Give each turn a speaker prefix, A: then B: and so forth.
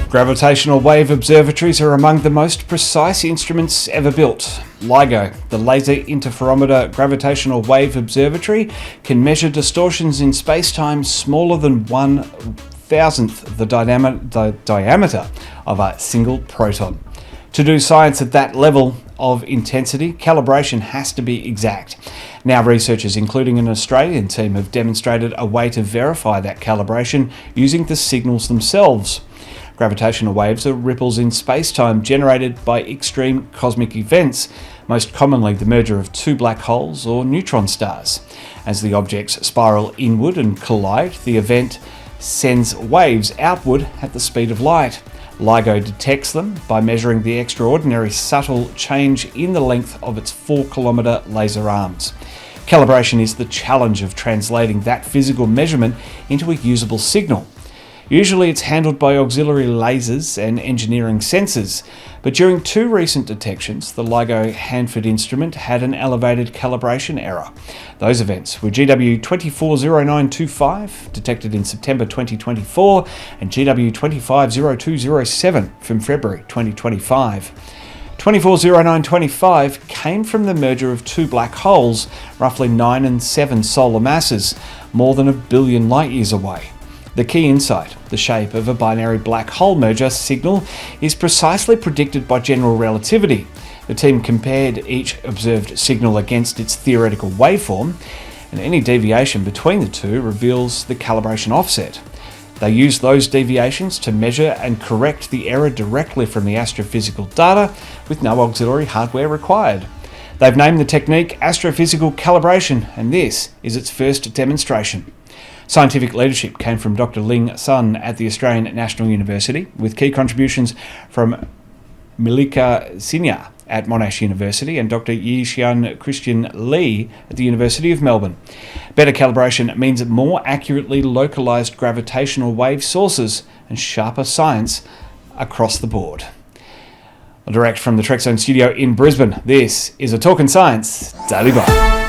A: Gravitational wave observatories are among the most precise instruments ever built. LIGO, the Laser Interferometer Gravitational Wave Observatory, can measure distortions in space-time smaller than 1/1000th the diameter of a single proton. To do science at that level of intensity, calibration has to be exact. Now researchers, including an Australian team, have demonstrated a way to verify that calibration using the signals themselves. Gravitational waves are ripples in space-time generated by extreme cosmic events, most commonly the merger of two black holes or neutron stars. As the objects spiral inward and collide, the event sends waves outward at the speed of light. LIGO detects them by measuring the extraordinary subtle change in the length of its 4-kilometre laser arms. Calibration is the challenge of translating that physical measurement into a usable signal. Usually it's handled by auxiliary lasers and engineering sensors, but during two recent detections, the LIGO Hanford instrument had an elevated calibration error. Those events were GW 240925, detected in September 2024, and GW 250207 from February 2025. 240925 came from the merger of two black holes, roughly 9 and 7 solar masses, more than 1 billion light-years away. The key insight, the shape of a binary black hole merger signal, is precisely predicted by general relativity. The team compared each observed signal against its theoretical waveform, and any deviation between the two reveals the calibration offset. They used those deviations to measure and correct the error directly from the astrophysical data with no auxiliary hardware required. They've named the technique astrophysical calibration, and this is its first demonstration. Scientific leadership came from Dr. Ling Sun at the Australian National University, with key contributions from Milika Sinya at Monash University and Dr. Yixian Christian Lee at the University of Melbourne. Better calibration means more accurately localised gravitational wave sources and sharper science across the board. Direct from the Trek Zone studio in Brisbane, this is a Talkin' Science Daily Bite.